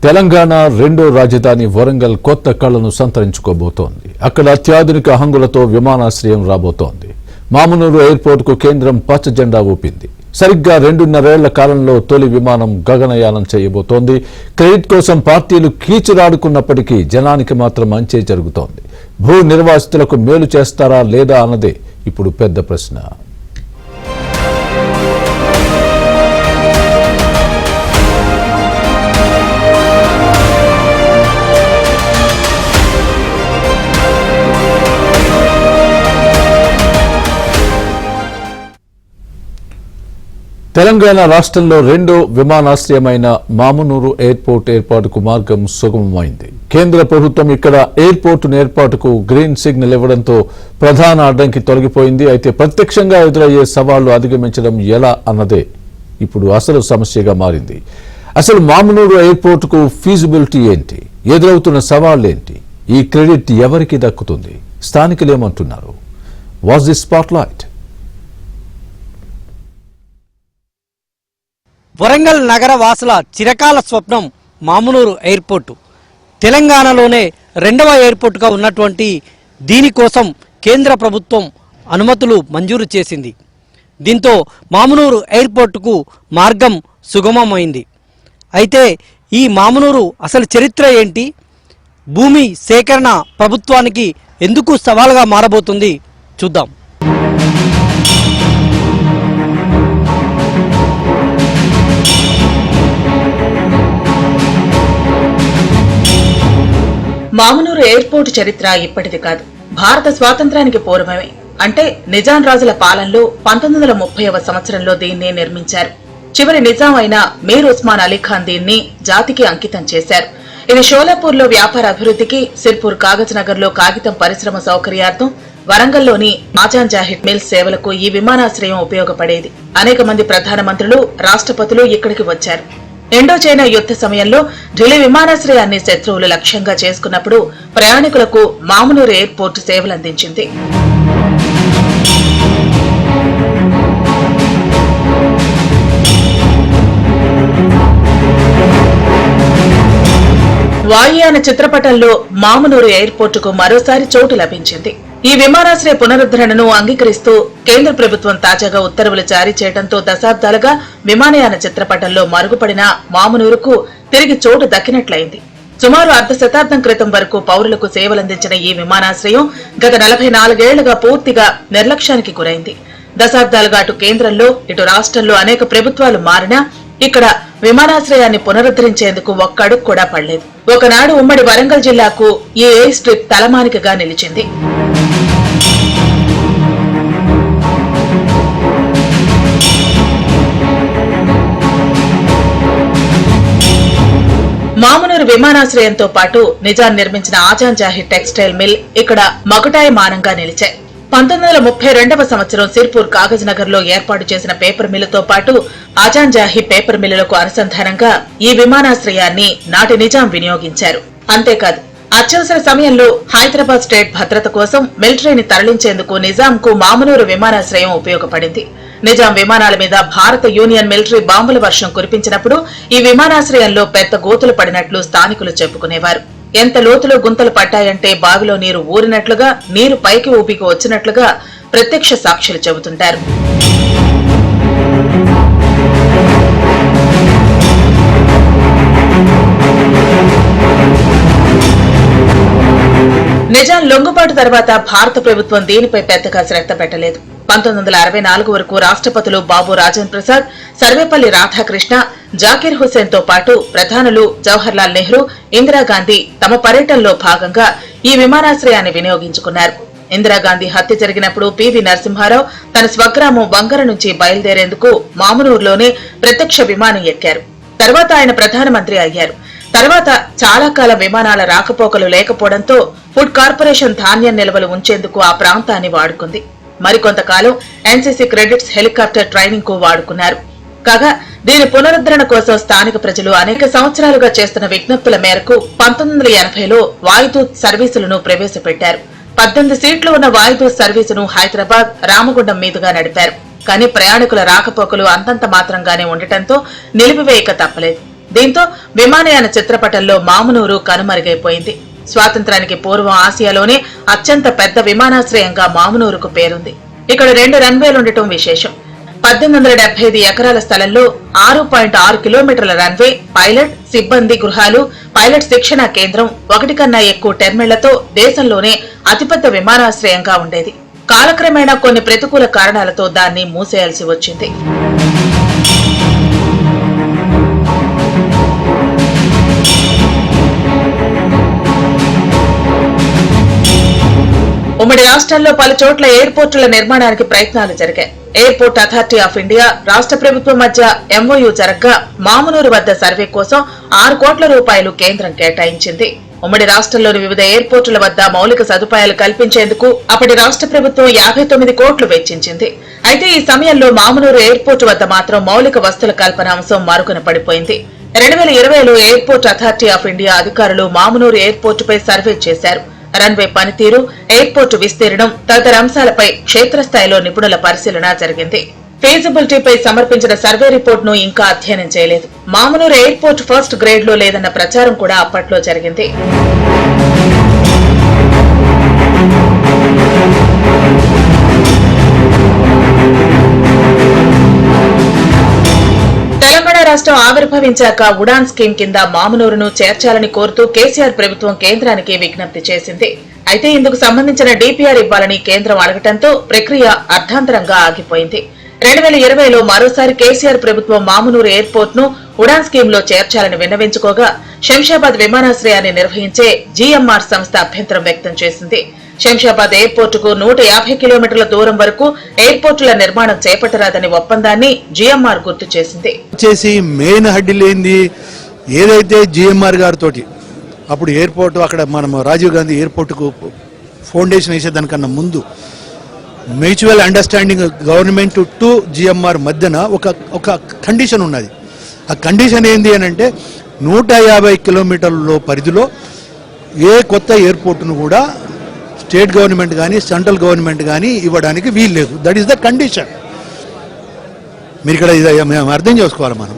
తెలంగాణ రెండో రాజధాని వరంగల్ కొత్త కళను సంతరించుకోబోతోంది. అక్కడ అత్యాధునిక హంగులతో విమానాశ్రయం రాబోతోంది. మామునూరు ఎయిర్పోర్ట్ కు కేంద్రం పచ్చ జెండా ఊపింది. సరిగ్గా 2.5 ఏళ్ల కాలంలో తొలి విమానం గగనయానం చేయబోతోంది. క్రెడిట్ కోసం పార్టీలు కీచురాడుకున్నప్పటికీ జనానికి మాత్రం మంచే జరుగుతోంది. భూ నిర్వాసితులకు మేలు చేస్తారా లేదా అన్నదే ఇప్పుడు పెద్ద ప్రశ్న. తెలంగాణ రాష్ట్రంలో రెండో విమానాశ్రయమైన మామునూరు ఎయిర్పోర్ట్ ఏర్పాటుకు మార్గం సుగమమైంది. కేంద్ర ప్రభుత్వం ఇక్కడ ఎయిర్పోర్టు ఏర్పాటుకు గ్రీన్ సిగ్నల్ ఇవ్వడంతో ప్రధాన అడ్డంకి తొలగిపోయింది. అయితే ప్రత్యక్షంగా ఎదురయ్యే సవాళ్లు అధిగమించడం ఎలా అన్నదే ఇప్పుడు అసలు సమస్యగా మారింది. అసలు మామునూరు ఎయిర్పోర్టుకు ఫీజిబిలిటీ ఏంటి, ఎదురవుతున్న సవాళ్లేంటి, ఈ క్రెడిట్ ఎవరికి దక్కుతుంది, స్థానికులేమంటున్నారు? Was the spotlight? వరంగల్ నగర వాసుల చిరకాల స్వప్నం మామునూరు ఎయిర్పోర్టు. తెలంగాణలోనే రెండవ ఎయిర్పోర్టుగా ఉన్నటువంటి దీనికోసం కేంద్ర ప్రభుత్వం అనుమతులు మంజూరు చేసింది. దీంతో మామునూరు ఎయిర్పోర్టుకు మార్గం సుగమమైంది. అయితే ఈ మామునూరు అసలు చరిత్ర ఏంటి, భూమి సేకరణ ప్రభుత్వానికి ఎందుకు సవాలుగా మారబోతుంది చూద్దాం. మామునూరు ఎయిర్పోర్టు చరిత్ర ఇప్పటిది కాదు, భారత స్వాతంత్ర్యానికి పూర్వమే. అంటే నిజాం రాజుల పాలనలో 1930వ సంవత్సరంలో దీన్ని నిర్మించారు. చివరి నిజాం అయిన మీర్ ఉస్మాన్ అలీ ఖాన్ దీన్ని జాతికి అంకితం చేశారు. ఇది షోలాపూర్లో వ్యాపార అభివృద్ధికి, సిర్పూర్ కాగజ్ నగర్ లో కాగితం పరిశ్రమ సౌకర్యార్థం, వరంగల్లోని ఆజాన్ జాహిద్ మిల్స్ సేవలకు ఈ విమానాశ్రయం ఉపయోగపడేది. అనేక మంది ప్రధానమంత్రులు, రాష్ట్రపతులు ఇక్కడికి వచ్చారు. ఇండో చైనా యుద్ధ సమయంలో ఢిల్లీ విమానాశ్రయాన్ని శత్రువులు లక్ష్యంగా చేసుకున్నప్పుడు ప్రయాణికులకు మామునూరు ఎయిర్పోర్టు సేవలందించింది. వాయుయాన చిత్రపటంలో మామునూరు ఎయిర్పోర్టుకు మరోసారి చోటు లభించింది. ఈ విమానాశ్రయ పునరుద్ధరణను అంగీకరిస్తూ కేంద్ర ప్రభుత్వం తాజాగా ఉత్తర్వులు జారీ చేయడంతో దశాబ్దాలుగా విమానయాన చిత్రపటంలో మరుగుపడిన మామునూరుకు తిరిగి చోటు దక్కినట్లయింది. సుమారు అర్ధ శతాబ్దం క్రితం వరకు పౌరులకు సేవలందించిన ఈ విమానాశ్రయం గత 44 ఏళ్లుగా పూర్తిగా నిర్లక్ష్యానికి గురైంది. దశాబ్దాలుగా అటు కేంద్రంలో ఇటు రాష్ట్రంలో అనేక ప్రభుత్వాలు మారినా ఇక్కడ విమానాశ్రయాన్ని పునరుద్ధరించేందుకు ఒక్క అడుగు కూడా పడలేదు. ఒకనాడు ఉమ్మడి వరంగల్ జిల్లాకు ఈ ఎయిర్ స్ట్రిప్ తలమానికగా నిలిచింది. మామునూరు విమానాశ్రయంతో పాటు నిజాం నిర్మించిన ఆజాన్ జాహిద్ టెక్స్టైల్ మిల్ ఇక్కడ మకుటాయమానంగా నిలిచాయి. 1932వ సంవత్సరం సిర్పూర్ కాగజ్ నగర్ లో ఏర్పాటు చేసిన పేపర్ మిల్లుతో పాటు ఆజాన్ జాహిద్ పేపర్ మిల్లులకు అనుసంధానంగా ఈ విమానాశ్రయాన్ని నాటి నిజాం వినియోగించారు. అంతేకాదు అత్యవసర సమయంలో హైదరాబాద్ స్టేట్ భద్రత కోసం మిలిటరీని తరలించేందుకు నిజాంకు మామునూరు విమానాశ్రయం ఉపయోగపడింది. నిజాం విమానాల మీద భారత యూనియన్ మిలిటరీ బాంబుల వర్షం కురిపించినప్పుడు ఈ విమానాశ్రయంలో పెద్ద గోతులు పడినట్లు స్థానికులు చెప్పుకునేవారు. ఎంత లోతులో గుంతలు పడ్డాయంటే బావిలో నీరు ఊరినట్లుగా, నీరు పైకి ఊపికి వచ్చినట్లుగా ప్రత్యక్ష సాక్షులు చెబుతుంటారు. నిజాం లొంగుబాటు తర్వాత భారత ప్రభుత్వం దీనిపై పెద్దగా శ్రద్ధ పెట్టలేదు. 1964 వరకు రాష్ట్రపతులు బాబు రాజేంద్ర ప్రసాద్, సర్వేపల్లి రాధాకృష్ణ, జాకీర్ హుస్సేన్ తో పాటు ప్రధానులు జవహర్లాల్ నెహ్రూ, ఇందిరాగాంధీ తమ పర్యటనలో భాగంగా ఈ విమానాశ్రయాన్ని వినియోగించుకున్నారు. ఇందిరాగాంధీ హత్య జరిగినప్పుడు పివి నరసింహారావు తన స్వగ్రామం వంగర నుంచి బయలుదేరేందుకు మామునూరులోనే ప్రత్యక్ష విమానం ఎక్కారు. తర్వాత ఆయన ప్రధానమంత్రి అయ్యారు. తర్వాత చాలా కాలం విమానాల రాకపోకలు లేకపోవడంతో ఫుడ్ కార్పొరేషన్ ధాన్యం నిల్వలు ఉంచేందుకు ఆ ప్రాంతాన్ని వాడుకుంది. మరికొంతకాలం ఎన్సీసీ క్రెడిట్స్ హెలికాప్టర్ ట్రైనింగ్ కు వాడుకున్నారు. కాగా దీని పునరుద్ధరణ కోసం స్థానిక ప్రజలు అనేక సంవత్సరాలుగా చేస్తున్న విజ్ఞప్తుల మేరకు 1980లో వాయుదూత్ సర్వీసులను ప్రవేశపెట్టారు. 18 సీట్లు ఉన్న వాయుదూత్ సర్వీసును హైదరాబాద్, రామగుండం మీదుగా నడిపారు. కానీ ప్రయాణికుల రాకపోకలు అంతంత మాత్రంగానే ఉండటంతో నిలిపివేయక తప్పలేదు. దీంతో విమానయాన చిత్రపటంలో మామునూరు కనుమరుగైపోయింది. స్వాతంత్రానికి పూర్వం ఆసియాలోనే అత్యంత పెద్ద విమానాశ్రయంగా మామునూరుకు పేరుంది. ఇక్కడ 2 రన్వేలుండటం విశేషం. 1875 ఎకరాల స్థలంలో 6.6 కిలోమీటర్ల రన్వే, పైలట్, సిబ్బంది గృహాలు, పైలట్ శిక్షణా కేంద్రం, 1 కన్నా ఎక్కువ టెర్మినళ్లతో దేశంలోనే అతిపెద్ద విమానాశ్రయంగా ఉండేది. కాలక్రమేణా కొన్ని ప్రతికూల కారణాలతో దాన్ని మూసేయాల్సి వచ్చింది. ఉమ్మడి రాష్ట్రంలో పలు చోట్ల ఎయిర్పోర్టుల నిర్మాణానికి ప్రయత్నాలు జరిగాయి. ఎయిర్పోర్ట్ అథారిటీ ఆఫ్ ఇండియా, రాష్ట్ర ప్రభుత్వం మధ్య ఎంఓయూ జరగ్గా మామునూరు వద్ద సర్వే కోసం 6 కోట్ల రూపాయలు కేంద్రం కేటాయించింది. ఉమ్మడి రాష్ట్రంలోని వివిధ ఎయిర్పోర్టుల వద్ద మౌలిక సదుపాయాలు కల్పించేందుకు అప్పటి రాష్ట్ర ప్రభుత్వం 59 కోట్లు వెచ్చించింది. అయితే ఈ సమయంలో మామునూరు ఎయిర్పోర్టు వద్ద మాత్రం మౌలిక వస్తుల కల్పన అంశం మరుగున పడిపోయింది. 2020లో ఎయిర్పోర్ట్ అథారిటీ ఆఫ్ ఇండియా అధికారులు మామునూరు ఎయిర్పోర్టుపై సర్వే చేశారు. రన్వే పనితీరు, ఎయిర్పోర్టు విస్తీర్ణం తదితర అంశాలపై క్షేత్రస్థాయిలో నిపుణుల పరిశీలన జరిగింది. ఫీజిబిలిటీపై సమర్పించిన సర్వే రిపోర్టును ఇంకా అధ్యయనం చేయలేదు. మామునూరు ఎయిర్పోర్ట్ ఫస్ట్ గ్రేడ్ లో లేదన్న ప్రచారం కూడా అప్పట్లో జరిగింది. తెలంగాణ రాష్ట్రం ఆవిర్భవించాక ఉడాన్ స్కీమ్ కింద మామునూరును చేర్చాలని కోరుతూ కేసీఆర్ ప్రభుత్వం కేంద్రానికి విజ్ఞప్తి చేసింది. అయితే ఇందుకు సంబంధించిన డీపీఆర్ ఇవ్వాలని కేంద్రం అడగటంతో ప్రక్రియ అర్ధాంతరంగా ఆగిపోయింది. 2020లో మరోసారి కేసీఆర్ ప్రభుత్వం మామునూరు ఎయిర్పోర్ట్ ను ఉడాన్ స్కీమ్ లో చేర్చాలని విన్నవించుకోగా శంషాబాద్ విమానాశ్రయాన్ని నిర్వహించే జీఎంఆర్ సంస్థ అభ్యంతరం వ్యక్తం చేసింది. శంషాబాద్ ఎయిర్పోర్టుకు 150 కిలోమీటర్ల దూరం వరకు ఎయిర్పోర్టుల నిర్మాణం చేపట్టరాదని ఒప్పందాన్ని జీఎంఆర్ గుర్తు చేసింది. మెయిన్ హడ్డీలేంది ఏదైతే జీఎంఆర్ గారితో అప్పుడు ఎయిర్పోర్ట్ అక్కడ మనం రాజీవ్ గాంధీ ఎయిర్పోర్టుకు ఫౌండేషన్ వేసేదానికన్నా ముందు mutual understanding government to GMR మధ్యన ఒక కండిషన్ ఉన్నది. ఆ కండిషన్ ఏంది అని అంటే 150 కిలోమీటర్ల పరిధిలో ఏ కొత్త ఎయిర్పోర్టును కూడా స్టేట్ గవర్నమెంట్ కానీ సెంట్రల్ గవర్నమెంట్ కానీ ఇవ్వడానికి వీలు లేదు. That is the condition. మీరు ఇక్కడ మేము అర్థం చేసుకోవాలి. మనం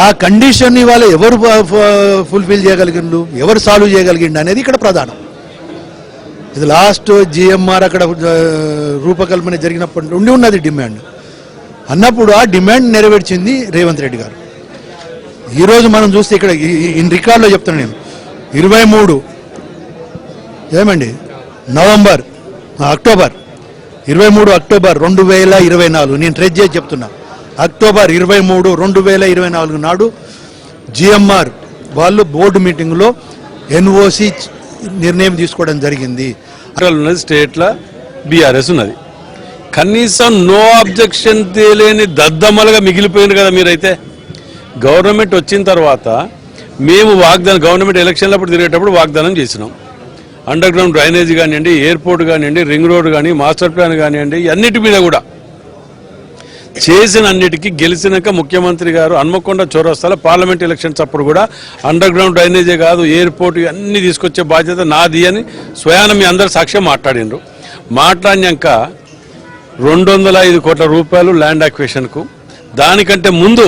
ఆ కండిషన్ ఇవాళ ఎవరు ఫుల్ఫిల్ చేయగలిగిండు, ఎవరు సాల్వ్ చేయగలిగిండు అనేది ఇక్కడ ప్రధానం. ఇది లాస్ట్ జిఎంఆర్ అక్కడ రూపకల్పన జరిగినప్పటి నుండి ఉన్నది డిమాండ్ అన్నప్పుడు ఆ డిమాండ్ నెరవేర్చింది రేవంత్ రెడ్డి గారు. ఈరోజు మనం చూస్తే ఇక్కడ ఇన్ రికార్డులో చెప్తాను నేను 23 అక్టోబర్ 2024 నేను ట్రేస్ చేసి చెప్తున్నా. అక్టోబర్ 23, 2024 నాడు జిఎంఆర్ వాళ్ళు బోర్డు మీటింగ్లో ఎన్ఓసి నిర్ణయం తీసుకోవడం జరిగింది. స్టేట్లో బీఆర్ఎస్ ఉన్నది. కనీసం నో అబ్జెక్షన్ తేలేని దద్దమ్మలుగా మిగిలిపోయింది కదా మీరైతే. గవర్నమెంట్ వచ్చిన తర్వాత మేము గవర్నమెంట్ ఎలక్షన్లప్పుడు తిరిగేటప్పుడు వాగ్దానం చేసినాం. అండర్ గ్రౌండ్ డ్రైనేజ్ కానివ్వండి, ఎయిర్పోర్ట్ కానివ్వండి, రింగ్ రోడ్ కానీ, మాస్టర్ ప్లాన్ కానివ్వండి, అన్నిటి మీద కూడా చేసిన అన్నిటికీ గెలిచినాక ముఖ్యమంత్రి గారు హన్మకొండ చౌరస్తాలో పార్లమెంట్ ఎలక్షన్స్ అప్పుడు కూడా అండర్ గ్రౌండ్ డ్రైనేజే కాదు ఎయిర్పోర్ట్ అన్ని తీసుకొచ్చే బాధ్యత నాది అని స్వయాన మీ అందరు సాక్ష్యం మాట్లాడినరు. మాట్లాడినాక 205 కోట్ల రూపాయలు ల్యాండ్ అక్విజిషన్కు, దానికంటే ముందు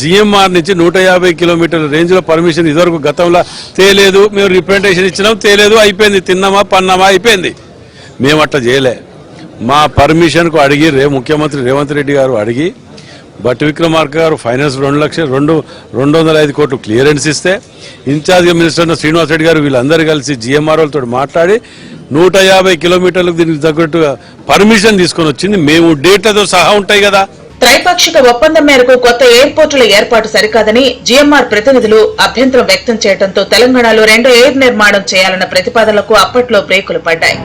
జిఎంఆర్ నుంచి 150 కిలోమీటర్ల రేంజ్లో పర్మిషన్ ఇదివరకు గతంలో తేలేదు. మేము రిప్రజెంటేషన్ ఇచ్చినాం, తేలేదు, అయిపోయింది, తిన్నామా పన్నామా అయిపోయింది. మేము అట్లా చేయలే. మా పర్మిషన్కు అడిగి ముఖ్యమంత్రి రేవంత్ రెడ్డి గారు అడిగి భట్టి విక్రమార్క గారు ఫైనాన్స్ 205 కోట్లు క్లియరెన్స్ ఇస్తే ఇన్ఛార్జ్ మినిస్టర్ శ్రీనివాస్ రెడ్డి గారు వీళ్ళందరూ కలిసి జిఎంఆర్ఓలతో మాట్లాడి 150 కిలోమీటర్లకు దీనికి తగ్గట్టుగా పర్మిషన్ తీసుకొని వచ్చింది. మేము డేటాతో సహా ఉంటాయి కదా. త్రైపాక్షిక ఒప్పందం మేరకు కొత్త ఎయిర్పోర్టుల ఏర్పాటు సరికాదని జీఎంఆర్ ప్రతినిధులు అభ్యంతరం వ్యక్తం చేయడంతో తెలంగాణలో 2 ఎయిర్ నిర్మాణం చేయాలన్న ప్రతిపాదనలకు అప్పట్లో బ్రేకులు పడ్డాయి.